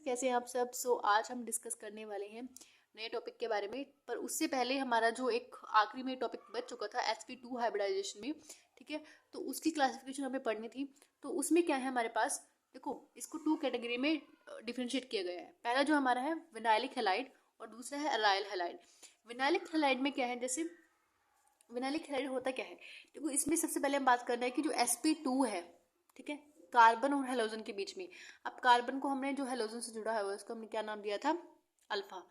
कैसे हैं आप सब। आज हम डिस्कस करने वाले हैं नए टॉपिक के बारे में, पर उससे पहले हमारा जो एक आखिरी में टॉपिक बच चुका था sp2 हाइब्रिडाइजेशन में, ठीक है, तो उसकी क्लासिफिकेशन हमें पढ़नी थी। तो उसमें क्या है हमारे पास, देखो इसको 2 कैटेगरी में डिफरेंशिएट किया गया है। पहला जो हमारा है विनाइलिक हैलाइड और दूसरा है अराइल हैलाइड। विनाइलिक हैलाइड में क्या है, जैसे विनाइलिक हैलाइड होता क्या है, देखो इसमें सबसे पहले हम बात कर रहे हैं कि जो sp2 है, ठीक है, कार्बन और हेलोजन के बीच में। अब कार्बन को हमने जो हेलोजन से जुड़ा है उसको हमने क्या नाम दिया था, अल्फा,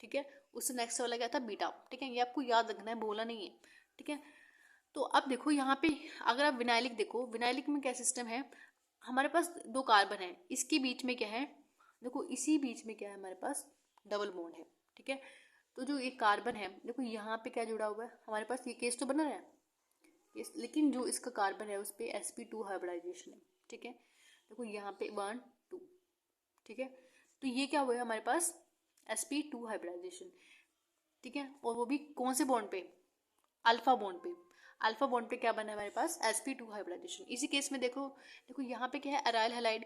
ठीक है। उससे नेक्स्ट वाला क्या था, बीटा, ठीक है। ये आपको याद रखना है, बोला नहीं है, ठीक है। तो अब देखो यहाँ पे अगर आप विनाइलिक देखो, विनाइलिक में क्या सिस्टम है, हमारे पास 2 कार्बन है, इसके बीच में क्या है, देखो इसी बीच में क्या है हमारे पास डबल बॉन्ड है, ठीक है। तो जो ये कार्बन है, देखो यहाँ पे क्या जुड़ा हुआ है हमारे पास, ये केस तो बना रहा है केस, लेकिन जो इसका कार्बन है उस पर sp2 हाइब्रिडाइजेशन है, ठीक है। देखो यहाँ पे 1 2, ठीक है। तो ये क्या हुआ है हमारे पास sp2 हाइब्रिडाइजेशन, ठीक है। और वो भी कौन से बॉन्ड पे, अल्फा बॉन्ड पे। अल्फा बॉन्ड पे क्या बना है हमारे पास, sp2 हाइब्रिडाइजेशन। इसी केस में देखो, देखो यहाँ पे क्या है अराइल हैलाइड।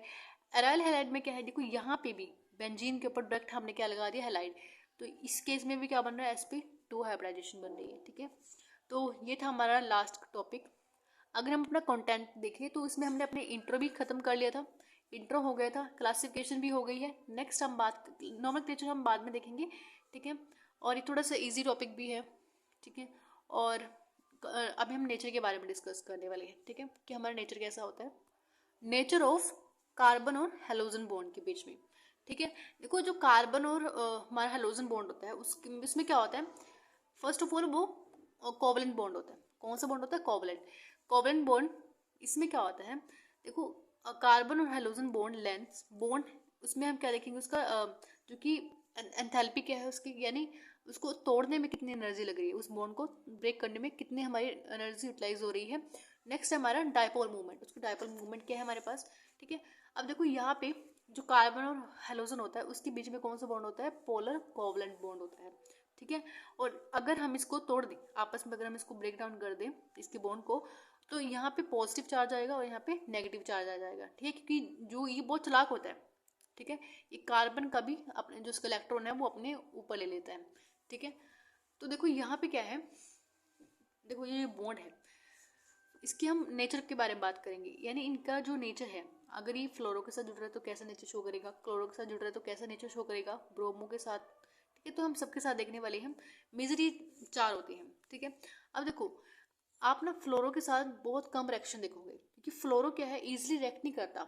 अराइल हैलाइड में क्या है, देखो यहाँ पे भी बेंजीन के ऊपर डायरेक्ट हमने क्या लगा दिया, हैलाइड। तो इस केस में भी क्या बन रहा है, sp2 हाइब्रिडाइजेशन बन रही है, ठीक है। तो ये था हमारा लास्ट टॉपिक। अगर हम अपना कंटेंट देखें तो इसमें हमने अपने इंट्रो भी खत्म कर लिया था, इंट्रो हो गया था, क्लासिफिकेशन भी हो गई है। नेक्स्ट हम बात नॉमेनक्लेचर हम बाद में देखेंगे, ठीक है। और ये थोड़ा सा इजी टॉपिक भी है, ठीक है। और अभी हम नेचर के बारे में डिस्कस करने वाले हैं, ठीक है, कि हमारा नेचर कैसा होता है। नेचर ऑफ कार्बन और हेलोजन बॉन्ड के बीच में, ठीक है। देखो जो कार्बन और हमारा हेलोजन बॉन्ड होता है उसमें क्या होता है, फर्स्ट ऑफ ऑल वो कोवलेंट बॉन्ड होता है। कौन सा बॉन्ड होता है, कोवलेंट। कोवलेंट बॉन्ड, इसमें क्या होता है, देखो कार्बन और हेलोजन बॉन्ड लेंथ बॉन्ड, उसमें हम क्या देखेंगे उसका जो कि एंथैल्पी क्या है उसकी, यानी उसको तोड़ने में कितनी एनर्जी लग रही है, उस बॉन्ड को ब्रेक करने में कितनी हमारी एनर्जी यूटिलाइज हो रही है। नेक्स्ट है हमारा डायपोल मूवमेंट, उसकी डायपोल मूवमेंट क्या है हमारे पास, ठीक है। अब देखो यहाँ पे जो कार्बन और हेलोजन होता है उसके बीच में कौन सा बॉन्ड होता है, पोलर कोवलेंट बॉन्ड होता है, ठीक है। और अगर हम इसको तोड़ दें आपस में, अगर हम इसको ब्रेक डाउन कर दें इसके बॉन्ड को, तो यहाँ पे पॉजिटिव चार्ज आएगा और यहाँ पे नेगेटिव चार्ज आ जाएगा, ठीक है। क्योंकि जो ये बहुत चालाक होता है, ठीक है, ये कार्बन का भी अपने जो इसका इलेक्ट्रॉन है वो अपने ऊपर ले लेता है, ठीक है। तो देखो यहाँ पे क्या है, देखो ये बॉन्ड है, इसकी हम नेचर के बारे में बात करेंगे, यानी इनका जो नेचर है, अगर ये फ्लोरो के साथ जुड़ रहा है तो कैसा नेचर शो करेगा, क्लोरो के साथ जुड़ रहा है तो कैसा नेचर शो करेगा, ब्रोमो के साथ, ठीक है। तो हम सबके साथ देखने वाले हैं, मेजर 4 होते हैं, ठीक है। अब देखो आप ना फ्लोरो के साथ बहुत कम रिएक्शन देखोगे, क्योंकि फ्लोरो क्या है, इजीली रिएक्ट नहीं करता।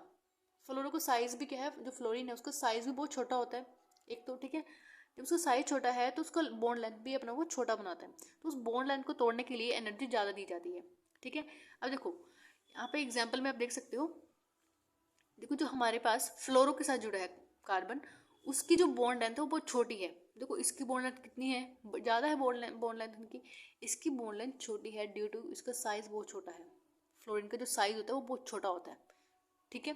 फ्लोरो का साइज भी क्या है, जो फ्लोरीन है उसका साइज भी बहुत छोटा होता है एक तो, ठीक है। जब उसका साइज छोटा है तो उसका बॉन्ड लेंथ भी अपना वो छोटा बनाता है, तो उस बॉन्ड लेंथ को तोड़ने के लिए एनर्जी ज़्यादा दी जाती है, ठीक है। अब देखो यहाँ पे एग्जाम्पल में आप देख सकते हो, देखो जो हमारे पास फ्लोरो के साथ जुड़ा है कार्बन, उसकी जो बॉन्ड लेंथ है वो बहुत छोटी है। देखो इसकी बॉन्ड लेंथ कितनी है, ज़्यादा है बॉन्ड लेंथ इनकी, इसकी बॉन्ड लेंथ छोटी है ड्यू टू इसका साइज बहुत छोटा है। फ्लोरीन का जो साइज होता है वो बहुत छोटा होता है, ठीक है।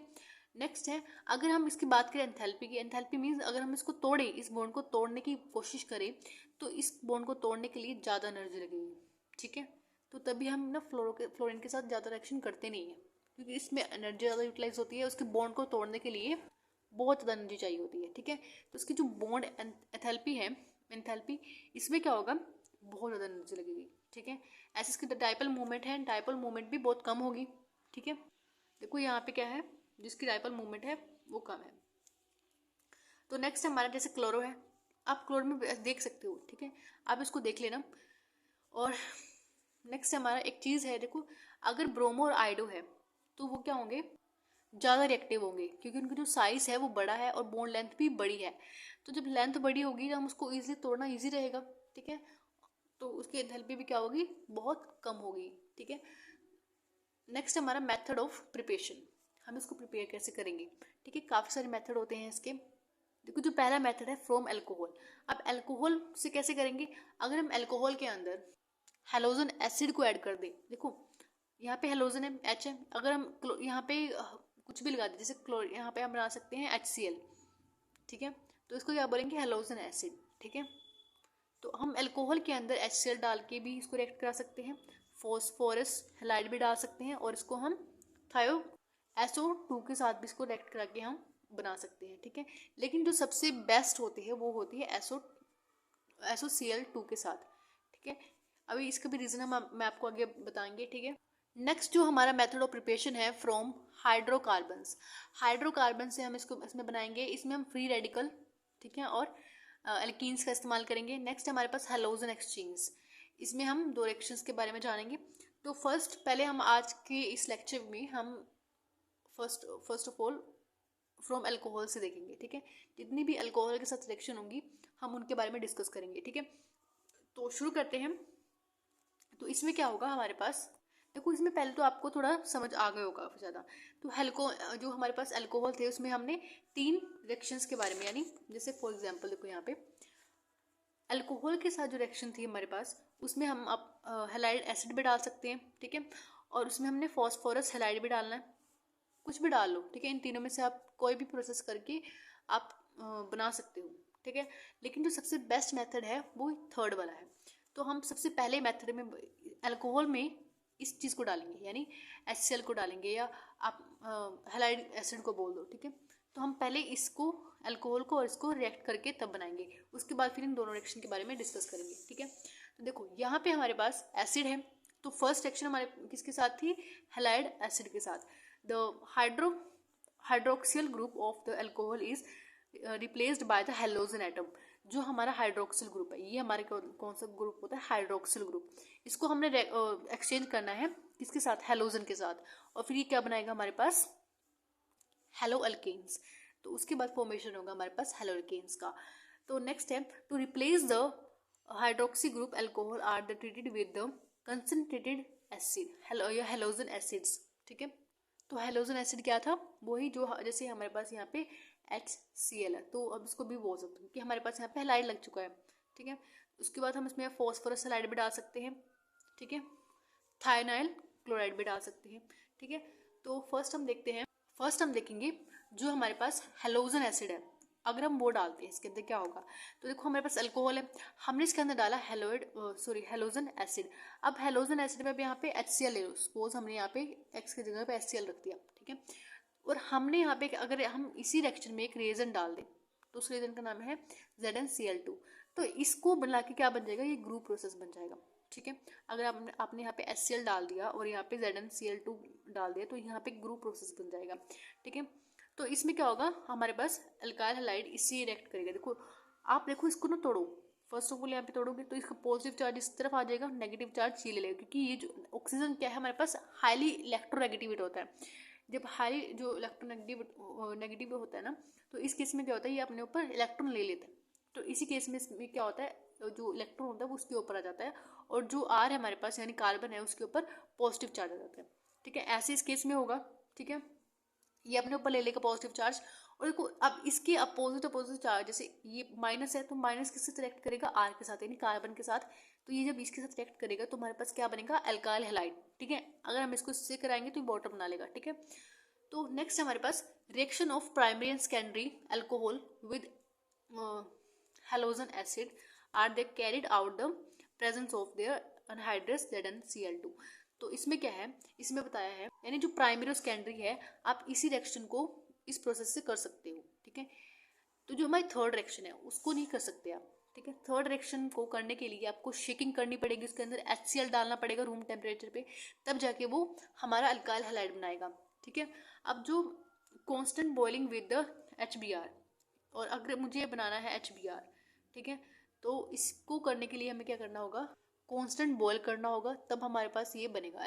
नेक्स्ट है, अगर हम इसकी बात करें एंथैल्पी की, एंथैल्पी मीन्स अगर हम इसको तोड़ें, इस बॉन्ड को तोड़ने की कोशिश करें, तो इस बॉन्ड को तोड़ने के लिए ज़्यादा एनर्जी लगेगी, ठीक है। तो तभी हम ना फ्लोरीन के साथ ज़्यादा रिएक्शन करते नहीं हैं, क्योंकि इसमें एनर्जी ज़्यादा यूटिलाइज होती है, उसके बॉन्ड को तोड़ने के लिए बहुत ज़्यादा एनर्जी चाहिए होती है, ठीक है। तो उसकी जो बॉन्ड एंथैल्पी है, एंथैल्पी, इसमें क्या होगा, बहुत ज़्यादा एनर्जी लगेगी, ठीक है। ऐसे इसकी डायपोल मूवमेंट है, डायपोल मूवमेंट भी बहुत कम होगी, ठीक है। देखो यहाँ पे क्या है, जिसकी डायपोल मूवमेंट है वो कम है। तो नेक्स्ट हमारा जैसे क्लोरो है, आप क्लोरो में देख सकते हो, ठीक है, आप इसको देख लेना। और नेक्स्ट हमारा एक चीज़ है, देखो अगर ब्रोमो और आयोडो है तो वो क्या होंगे, ज़्यादा रिएक्टिव होंगे, क्योंकि उनकी जो साइज़ है वो बड़ा है और बॉन्ड लेंथ भी बड़ी है। तो जब लेंथ बड़ी होगी तो हम उसको ईजिली तोड़ना ईजी रहेगा, ठीक है। तो उसकी एंथैल्पी भी क्या होगी, बहुत कम होगी, ठीक है। नेक्स्ट हमारा मेथड ऑफ प्रिपरेशन, हम इसको प्रिपेयर कैसे करेंगे, ठीक है। काफ़ी सारे मेथड होते हैं इसके। देखो जो पहला मेथड है फ्रॉम अल्कोहल। अब अल्कोहल से कैसे करेंगे, अगर हम अल्कोहल के अंदर हेलोजन एसिड को ऐड कर दें, देखो यहाँ पे हेलोजन है एच है, अगर हम यहाँ पे कुछ भी लगा दें, जैसे यहाँ पे हम बना सकते हैं HCl, ठीक है। तो इसको क्या बोलेंगे, हेलोजन एसिड, ठीक है। तो हम अल्कोहल के अंदर HCl डाल के भी इसको रिएक्ट करा सकते हैं, फॉस्फोरस हैलाइड भी डाल सकते हैं, और इसको हम थायो SO2 के साथ भी इसको रिएक्ट करा के हम बना सकते हैं, ठीक है। लेकिन जो सबसे बेस्ट होती है वो होती है SOCl2 के साथ, ठीक है। अभी इसका भी रीज़न मैं आपको आगे बताएंगे, ठीक है। नेक्स्ट जो हमारा मेथड ऑफ प्रिपरेशन है फ्रॉम हाइड्रोकार्बन्स। हाइड्रोकार्बन से हम इसको इसमें बनाएंगे, इसमें हम फ्री रेडिकल, ठीक है, और एल्कीन्स का इस्तेमाल करेंगे। नेक्स्ट हमारे पास हैलोजन एक्सचेंज, इसमें हम दो रिएक्शंस के बारे में जानेंगे। तो पहले हम आज के इस लेक्चर में हम first of all from alcohol से देखेंगे, ठीक है। जितनी भी अल्कोहल के साथ रिएक्शन होंगी हम उनके बारे में डिस्कस करेंगे, ठीक है। तो शुरू करते हैं। तो इसमें क्या होगा हमारे पास, देखो इसमें पहले तो आपको थोड़ा समझ आ गया होगा काफ़ी ज़्यादा। तो जो हमारे पास अल्कोहल थे उसमें हमने 3 रिएक्शंस के बारे में, यानी जैसे फॉर एग्जांपल देखो यहाँ पे अल्कोहल के साथ जो रिएक्शन थी हमारे पास उसमें हम अब हैलाइड एसिड भी डाल सकते हैं, ठीक है। और उसमें हमने फॉस्फोरस हैलाइड भी डालना है, कुछ भी डाल लो, ठीक है। इन तीनों में से आप कोई भी प्रोसेस करके आप बना सकते हो, ठीक है। लेकिन जो सबसे बेस्ट मेथड है वो थर्ड वाला है। तो हम सबसे पहले मेथड में अल्कोहल में इस चीज़ को डालेंगे, यानी HCl को डालेंगे, या आप हैलाइड एसिड को बोल दो, ठीक है। तो हम पहले इसको अल्कोहल को और इसको रिएक्ट करके तब बनाएंगे, उसके बाद फिर इन दोनों रिएक्शन के बारे में डिस्कस करेंगे, ठीक है। तो देखो यहाँ पे हमारे पास एसिड है, तो फर्स्ट रिएक्शन हमारे किसके साथ थी, हैलाइड एसिड के साथ। The hydroxyl group of the alcohol is replaced by the halogen atom. जो हमारा हाइड्रोक्सिल ग्रुप है, ये हमारे कौन सा ग्रुप होता है, हाइड्रोक्सिल ग्रुप। इसको हमने एक्सचेंज करना है किसके साथ, हैलोजन के साथ, और फिर ये क्या बनाएगा हमारे पास, हेलो अल्केन्स। तो उसके बाद फॉर्मेशन होगा हमारे पास हेलो अल्केन्स का। तो नेक्स्ट है to replace the hydroxy group alcohol are the treated with the concentrated acid halogen acids, ठीक है। तो हैलोजन एसिड क्या था, वही जो जैसे हमारे पास यहाँ पे HCl है, तो अब इसको भी बोल सकते हैं कि हमारे पास यहाँ पे हैलाइड लग चुका है, ठीक है। उसके बाद हम इसमें फॉस्फोरस हैलाइड भी डाल सकते हैं, ठीक है। थायनाइल क्लोराइड भी डाल सकते हैं, ठीक है। तो फर्स्ट हम देखेंगे जो हमारे पास हैलोजन एसिड है, अगर हम वो डालते हैं इसके अंदर क्या होगा। तो देखो हमारे पास अल्कोहल है, हमने इसके अंदर डाला हैलोजन एसिड। अब हैलोजन एसिड में अब यहाँ पे HCl ले लो, सपोज हमने यहाँ पे X की जगह पे HCl रख दिया, ठीक है। और हमने यहाँ पे अगर हम इसी रिएक्शन में एक रिएजेंट डाल दें, तो उस रिएजेंट का नाम है ZnCl2। तो इसको बना के क्या बन जाएगा, ये ग्रुप प्रोसेस बन जाएगा, ठीक है। अगर आपने यहाँ पे HCl डाल दिया और यहाँ पे ZnCl2 डाल दिया, तो यहाँ पे ग्रुप प्रोसेस बन जाएगा, ठीक है। तो इसमें क्या होगा, हमारे पास अल्काइल हैलाइड इससे रिएक्ट करेगा। देखो इसको ना तोड़ो, फर्स्ट ऑफ ऑल यहाँ पे तोड़ोगे तो इसका पॉजिटिव चार्ज इस तरफ आ जाएगा, नेगेटिव चार्ज ये ले लेगा, क्योंकि ये जो ऑक्सीजन क्या है हमारे पास हाईली इलेक्ट्रोनेगेटिवेट होता है। जब हाई जो इलेक्ट्रोनेगेटिव होता है ना, तो इस केस में क्या होता है, ये अपने ऊपर इलेक्ट्रॉन ले लेता है। तो इसी केस में इसमें क्या होता है, जो इलेक्ट्रॉन होता है वो उसके ऊपर आ जाता है, और जो R है हमारे पास यानी कार्बन है उसके ऊपर पॉजिटिव चार्ज आ जाता है, ठीक है। ऐसे इस केस में होगा, ठीक है। ये अपने ऊपर ले लेगा पॉजिटिव चार्ज, और देखो अब इसके अपोजिट चार्ज, जैसे ये माइनस है तो माइनस किसके साथ रिएक्ट करेगा, R के साथ यानी कार्बन के साथ। तो ये जब इसके साथ रिएक्ट करेगा तो हमारे पास क्या बनेगा, अल्काइल हैलाइड, ठीक है। अगर हम इसको इससे कराएंगे तो वाटर बना लेगा, ठीक है। तो नेक्स्ट हमारे पास reaction of primary and secondary alcohol with halogen acid are they carried out the presence of their anhydrous ZnCl2। तो इसमें क्या है, इसमें बताया है यानी जो प्राइमरी और सेकेंडरी है आप इसी रिएक्शन को इस प्रोसेस से कर सकते हो, ठीक है। तो जो हमारी थर्ड रिएक्शन है उसको नहीं कर सकते आप, ठीक है। थर्ड रिएक्शन को करने के लिए आपको शेकिंग करनी पड़ेगी, उसके अंदर HCl डालना पड़ेगा रूम टेम्परेचर पे, तब जाके वो हमारा अल्काइल हैलाइड बनाएगा, ठीक है। अब जो constant boiling with the HBr, और अगर मुझे बनाना है HBr, ठीक है, तो इसको करने के लिए हमें क्या करना होगा, कांस्टेंट बॉयल करना होगा, तब हमारे पास ये बनेगा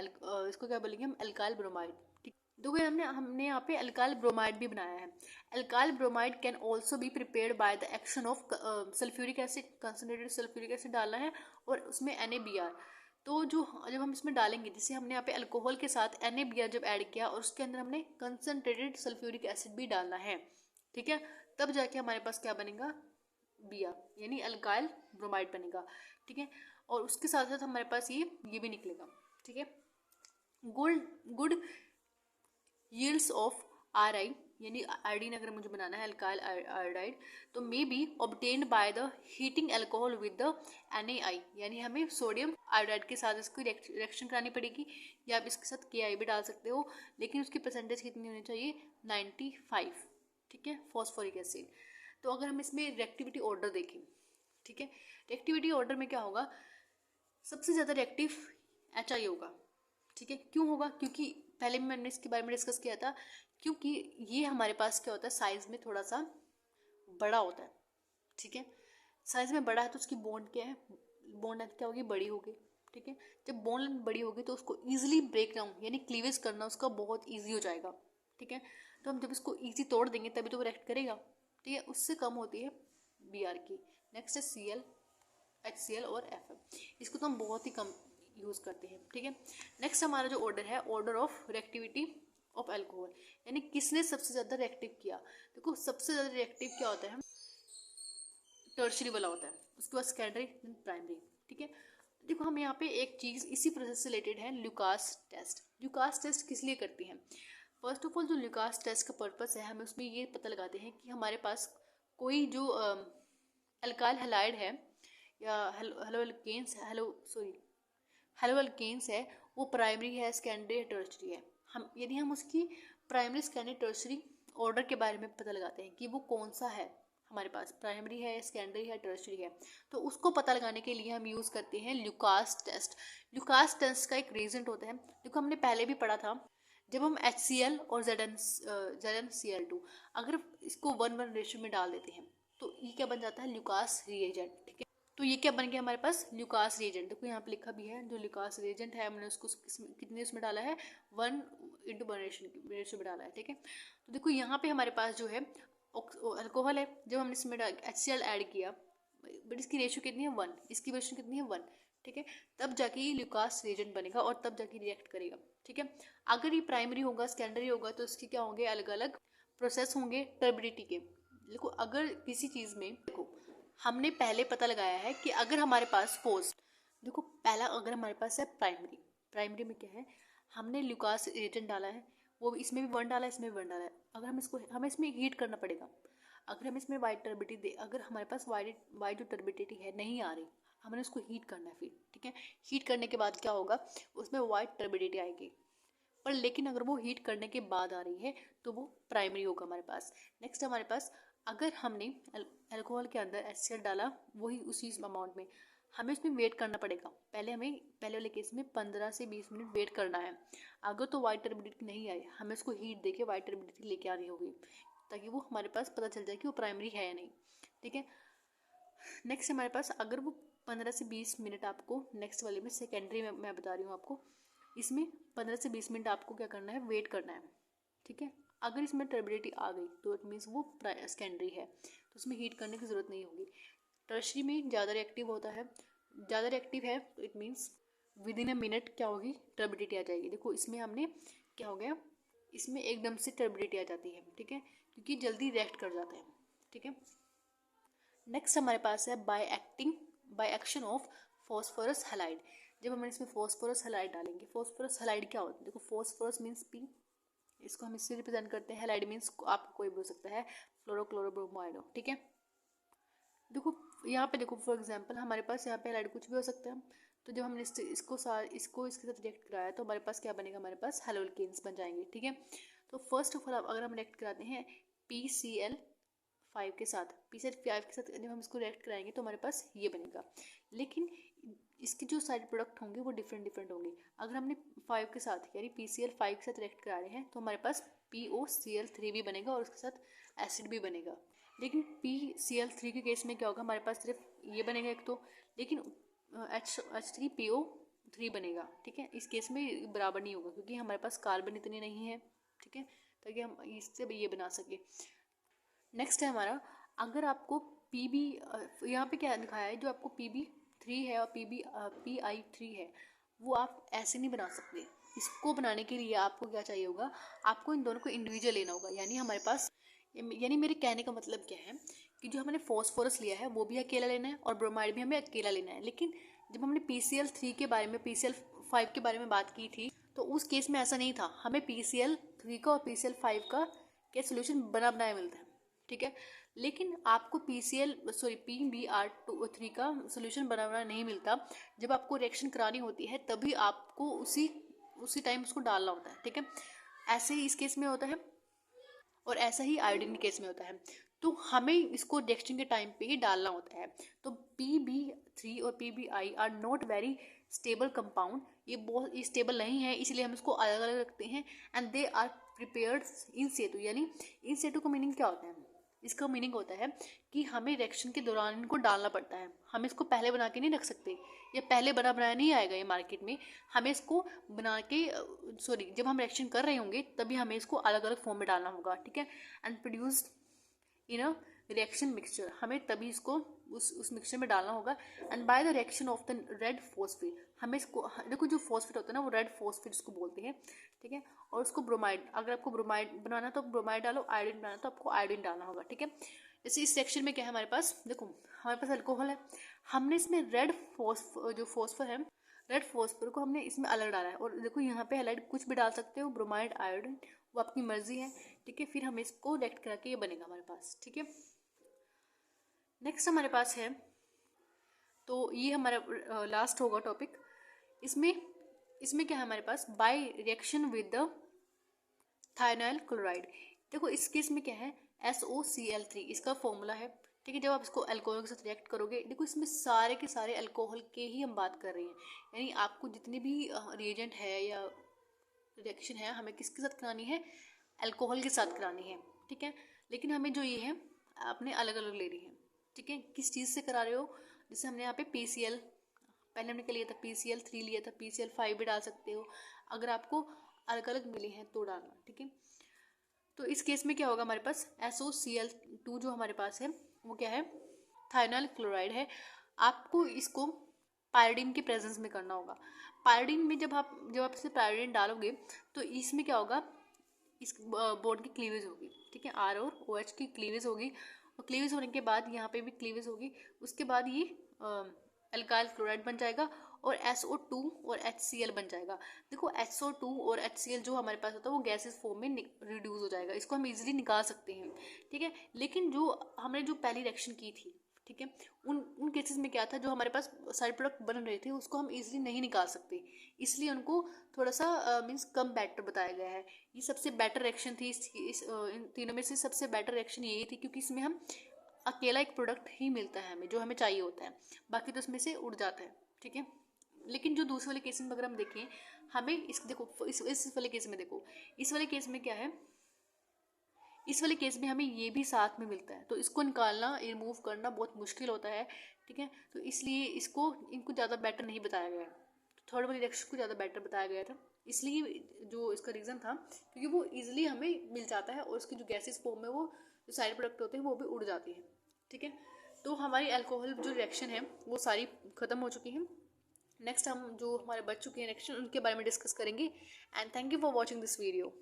इसको क्या बोलेंगे हम, अल्काइल ब्रोमाइड, ठीक। देखो हमने यहाँ पे अल्काइल ब्रोमाइड भी बनाया है। Alkyl bromide can also be prepared by the action of sulphuric acid, concentrated sulphuric acid डालना है और उसमें NaBr। तो जब हम इसमें डालेंगे, जैसे हमने यहाँ पे अल्कोहल के साथ NaBr जब ऐड किया और उसके अंदर हमने कंसनट्रेटेड सल्फ्यूरिक एसिड भी डालना है, ठीक है, तब जाके हमारे पास क्या बनेगा, Br यानी अल्काइल ब्रोमाइड बनेगा, ठीक है। और उसके साथ साथ हमारे पास ये भी निकलेगा, ठीक है। गुड यील्ड्स ऑफ Ri यानी आयोडीन अगर मुझे बनाना है अल्काइल आयोडाइड, तो may be obtained by the heating alcohol with the NaI, यानी हमें सोडियम आयोडाइड के साथ इसको रिएक्शन करानी पड़ेगी, या आप इसके साथ KI भी डाल सकते हो, लेकिन उसकी परसेंटेज कितनी होनी चाहिए, 95, ठीक है, फॉस्फोरिक एसिड। तो अगर हम इसमें रिएक्टिविटी ऑर्डर देखें, ठीक है, रिएक्टिविटी ऑर्डर में क्या होगा, सबसे ज़्यादा रिएक्टिव HI होगा, ठीक है। क्यों होगा, क्योंकि पहले भी मैंने इसके बारे में डिस्कस किया था, क्योंकि ये हमारे पास क्या होता है, साइज में थोड़ा सा बड़ा होता है, ठीक है। साइज में बड़ा है तो उसकी बॉन्ड क्या है, बॉन्ड लेंथ क्या होगी, बड़ी होगी, ठीक है। जब बॉन्ड लेंथ बड़ी होगी तो उसको ईजिली ब्रेक डाउन यानी क्लीवेज करना उसका बहुत ईजी हो जाएगा, ठीक है। तो हम जब इसको ईजी तोड़ देंगे तभी तो वो रिएक्ट करेगा, ठीक है। उससे कम होती है Br की। नेक्स्ट है Cl, HCl और Fm, इसको तो हम बहुत ही कम यूज़ करते हैं, ठीक है। नेक्स्ट हमारा जो ऑर्डर है, order of reactivity of alcohol, यानी किसने सबसे ज़्यादा रिएक्टिव किया। देखो सबसे ज़्यादा रिएक्टिव क्या होता है, टर्शरी वाला होता है, उसके बाद सेकेंडरी, प्राइमरी, ठीक है। देखो हम यहाँ पे एक चीज़ इसी प्रोसेस से रिलेटेड है, ल्यूकास टेस्ट। ल्यूकास टेस्ट किस लिए करते हैं, फर्स्ट ऑफ ऑल जो ल्यूकास टेस्ट का पर्पस है, हम उसमें ये पता लगाते हैं कि हमारे पास कोई जो अल्काइल हैलाइड है या हेलो अल्केन्स है, वो प्राइमरी है, सेकेंडरी है, टर्शरी है। यदि हम उसकी प्राइमरी, सेकेंडरी, टर्शरी ऑर्डर के बारे में पता लगाते हैं कि वो कौन सा है, हमारे पास प्राइमरी है, सेकेंडरी है, टर्शरी है, तो उसको पता लगाने के लिए हम यूज़ करते हैं ल्यूकास टेस्ट। ल्यूकास टेस्ट का एक रिजल्ट होता है, देखो हमने पहले भी पढ़ा था, जब हम HCl और ZnCl2 अगर इसको 1:1 रेशियो में डाल देते हैं तो ये क्या बन जाता है, ल्यूकास रिएजेंट, ठीक है। तो ये क्या बन गया हमारे पास, ल्यूकास रिएजेंट। देखो यहाँ पे लिखा भी है, जो ल्यूकास रिएजेंट है हमने उसको कितने उसमें डाला है, 1:1 रेशियो में डाला है, ठीक है। तो देखो यहाँ पे हमारे पास जो है अल्कोहल है, जब हमने इसमें HCl ऐड किया, बट इसकी रेशियो कितनी है 1, इसकी रेशियो कितनी है 1, ठीक है। तब जाके ये ल्यूकास रिएजेंट बनेगा और तब जाके रिएक्ट करेगा, ठीक है। अगर ये प्राइमरी होगा, सेकेंडरी होगा, तो इसके क्या होंगे, अलग अलग प्रोसेस होंगे टर्बिडिटी के। देखो अगर किसी चीज़ में, देखो हमने पहले पता लगाया है कि अगर हमारे पास देखो पहला अगर हमारे पास है प्राइमरी में क्या है, हमने ल्यूकास रिएजेंट डाला है, वो इसमें भी 1 डाला है, इसमें भी 1 डाला है। अगर हमें इसमें हीट करना पड़ेगा, अगर हम इसमें वाइट टर्बिडिटी अगर हमारे पास वाइट जो टर्बिडिटी है नहीं आ रही, हमने उसको हीट करना है फिर, ठीक है। हीट करने के बाद क्या होगा, उसमें वाइट टर्बिडिटी आएगी, पर लेकिन अगर वो हीट करने के बाद आ रही है तो वो प्राइमरी होगा हमारे पास। नेक्स्ट हमारे पास, अगर हमने अल्कोहल के अंदर HCl डाला वही उसी अमाउंट में, हमें उसमें वेट करना पड़ेगा। पहले वाले केस में 15 से 20 मिनट वेट करना है। अगर तो वाइट टर्बिडिटी नहीं आई, हमें उसको हीट देके वाइट टर्बिडिटी लेके आनी होगी, ताकि वो हमारे पास पता चल जाए कि वो प्राइमरी है या नहीं, ठीक है। नेक्स्ट हमारे पास, अगर वो 15 से 20 मिनट आपको, नेक्स्ट वाले में सेकेंडरी में मैं बता रही हूँ आपको, इसमें 15 से 20 मिनट आपको क्या करना है, वेट करना है, ठीक है। अगर इसमें टर्बिडिटी आ गई तो इट मीन्स वो सेकेंडरी है, तो उसमें हीट करने की ज़रूरत नहीं होगी। टर्शरी में ज़्यादा रिएक्टिव होता है, ज़्यादा रिएक्टिव है तो it means with in a minute क्या होगी, टर्बिडिटी आ जाएगी। देखो इसमें हमने क्या हो गया, इसमें एकदम से टर्बिडिटी आ जाती है, ठीक है, क्योंकि जल्दी रिएक्ट कर जाते हैं, ठीक है। नेक्स्ट हमारे पास है by action of phosphorus halide. जब हम इसमें फॉस्फोरस हैलाइड डालेंगे, फॉस्फोरस हैलाइड क्या होता है, देखो फॉस्फोरस मीन्स P, इसको हम इससे रिप्रेजेंट करते हैं, हैलाइड मीन्स आपको कोई बोल सकता है फ्लोरोक्लोरोब्रोमाइड, ठीक है। देखो यहाँ पे देखो फॉर एग्जांपल हमारे पास यहाँ पे हैलाइड कुछ भी हो सकता है, तो जब हमने इसको इसके साथ रिएक्ट कराया तो हमारे पास क्या बनेगा, हमारे पास हैलोल्केन्स बन जाएंगे, ठीक है। तो फर्स्ट ऑफ ऑल अगर हम रिएक्ट कराते हैं PCl5 के साथ, PCl5 के साथ जब हम इसको रिएक्ट कराएंगे तो हमारे पास ये बनेगा, लेकिन इसके जो साइड प्रोडक्ट होंगे वो डिफरेंट होंगे। अगर हमने 5 के साथ यानी PCl5 के साथ रिएक्ट करा रहे हैं तो हमारे पास POCl3 भी बनेगा और उसके साथ एसिड भी बनेगा। लेकिन PCl3 के केस में क्या होगा, हमारे पास सिर्फ ये बनेगा एक तो, लेकिन H3PO3 बनेगा, ठीक है। इस केस में बराबर नहीं होगा क्योंकि हमारे पास कार्बन इतने नहीं है, ठीक है, ताकि हम इससे भी ये बना सके। नेक्स्ट है हमारा, अगर आपको PB यहाँ पे क्या दिखाया है, जो आपको PB3 है और PI3 है, वो आप ऐसे नहीं बना सकते। इसको बनाने के लिए आपको क्या चाहिए होगा, आपको इन दोनों को इंडिविजुअल लेना होगा। यानी मेरे कहने का मतलब क्या है कि जो हमने फॉस्फोरस लिया है वो भी अकेला लेना है और ब्रोमाइड भी हमें अकेला लेना है। लेकिन जब हमने PCl3 के बारे में, PCl5 के बारे में बात की थी, तो उस केस में ऐसा नहीं था, हमें PCl3 का और PCl5 का क्या सोल्यूशन बनाया मिलता है, ठीक है। लेकिन आपको PBr3 का सोल्यूशन बनाना नहीं मिलता, जब आपको रिएक्शन करानी होती है तभी आपको उसी टाइम उसको डालना होता है, ठीक है। ऐसे ही इस केस में होता है। और ऐसा ही आयोडीन के केस में होता है। तो हमें इसको रिएक्शन के टाइम पे ही डालना होता है। तो PB3 और PBI are not very stable compound, ये बहुत स्टेबल नहीं है, इसलिए हम इसको अलग अलग रखते हैं। And they are prepared in situ, यानी इन सेटू का मीनिंग क्या होता है? इसका मीनिंग होता है कि हमें रिएक्शन के दौरान इनको डालना पड़ता है, हम इसको पहले बना के नहीं रख सकते, या पहले बना बनाया नहीं आएगा ये मार्केट में। हमें इसको बना के जब हम रिएक्शन कर रहे होंगे तभी हमें इसको अलग अलग फॉर्म में डालना होगा, ठीक है। And produce in a reaction mixture, हमें तभी इसको उस मिक्सचर में डालना होगा। And by the reaction of the red phosphate, हमें इसको, देखो जो फॉस्फेट होता है ना वो रेड फॉस्फेट इसको बोलते हैं, ठीक है। और उसको ब्रोमाइड, अगर आपको ब्रोमाइड बनाना है तो ब्रोमाइड डालो, आयोडीन बनाना तो आपको आयोडीन डालना होगा, ठीक है। जैसे इस सेक्शन में क्या है हमारे पास, देखो हमारे पास अल्कोहल है, हमने इसमें जो फॉस्फर है, रेड फॉस्फर को हमने इसमें अलग डाला है। और देखो यहाँ पे हैलाइड कुछ भी डाल सकते हो, ब्रोमाइड, आयोडीन, वो आपकी मर्जी है, ठीक है। फिर हमें इसको रिएक्ट करा के ये बनेगा हमारे पास, ठीक है। नेक्स्ट हमारे पास है, तो ये हमारा लास्ट होगा टॉपिक। इसमें क्या है हमारे पास, by reaction with the thionyl chloride. देखो इस केस में क्या है, SOCl3 इसका फॉर्मूला है, ठीक है। जब आप इसको अल्कोहल के साथ रिएक्ट करोगे, देखो इसमें सारे के सारे अल्कोहल के ही हम बात कर रहे हैं, यानी आपको जितने भी रिएजेंट है या रिएक्शन है हमें किसके साथ करानी है, अल्कोहल के साथ करानी है, ठीक है। लेकिन हमें जो ये है आपने अलग अलग लेनी है, ठीक है। किस चीज़ से करा रहे हो, जैसे हमने यहाँ पे PCl, पहले हमने क्या लिया था, PCl3 लिया था, PCl5 भी डाल सकते हो, अगर आपको अलग अलग मिले हैं तो डालना, ठीक है। तो इस केस में क्या होगा हमारे पास, SOCl2 जो हमारे पास है वो क्या है, थायनाइल क्लोराइड है। आपको इसको पायरिडीन के प्रेजेंस में करना होगा। पायरिडीन में जब आप इसे पायरिडीन डालोगे तो इसमें क्या होगा, इस बॉन्ड की क्लीवेज होगी, ठीक है। R और OH की क्लीवेज होगी, और क्लीवेज होने के बाद यहाँ पे भी क्लीवेज होगी, उसके बाद ये अल्काइल क्लोराइड बन जाएगा और SO2 और HCl बन जाएगा। देखो SO2 और HCl जो हमारे पास होता है वो गैसेस फॉर्म में रिड्यूस हो जाएगा, इसको हम इजीली निकाल सकते हैं, ठीक है। लेकिन जो हमने जो पहली रिएक्शन की थी, ठीक है, उन केसेस में क्या था, जो हमारे पास साइड प्रोडक्ट बन रहे थे उसको हम इजीली नहीं निकाल सकते, इसलिए उनको थोड़ा सा मीन्स कम बेटर बताया गया है। ये सबसे बेटर रिएक्शन थी, इन तीनों में से सबसे बेटर रिएक्शन यही थी, क्योंकि इसमें हम अकेला एक प्रोडक्ट ही मिलता है हमें जो हमें चाहिए होता है, बाकी तो उसमें से उड़ जाता है, ठीक है। लेकिन जो दूसरे वाले केस में अगर हम देखें, हमें देखो इस वाले केस में देखो, इस वाले केस में क्या है, इस वाले केस में हमें ये भी साथ में मिलता है, तो इसको निकालना, रिमूव करना बहुत मुश्किल होता है, ठीक है। तो इसलिए इनको ज़्यादा बेटर नहीं बताया गया है, थर्ड वाली रिएक्शन को ज़्यादा बेटर बताया गया था, इसलिए जो इसका रीज़न था, क्योंकि वो ईजिली हमें मिल जाता है और उसकी जो गैसेस फॉर्म में वो जो साइड प्रोडक्ट होते हैं वो भी उड़ जाती है, ठीक है। तो हमारी अल्कोहल जो रिएक्शन है वो सारी ख़त्म हो चुकी हैं। नेक्स्ट हम जो हमारे बच चुके हैं रिएक्शन उनके बारे में डिस्कस करेंगे। And thank you for watching this video.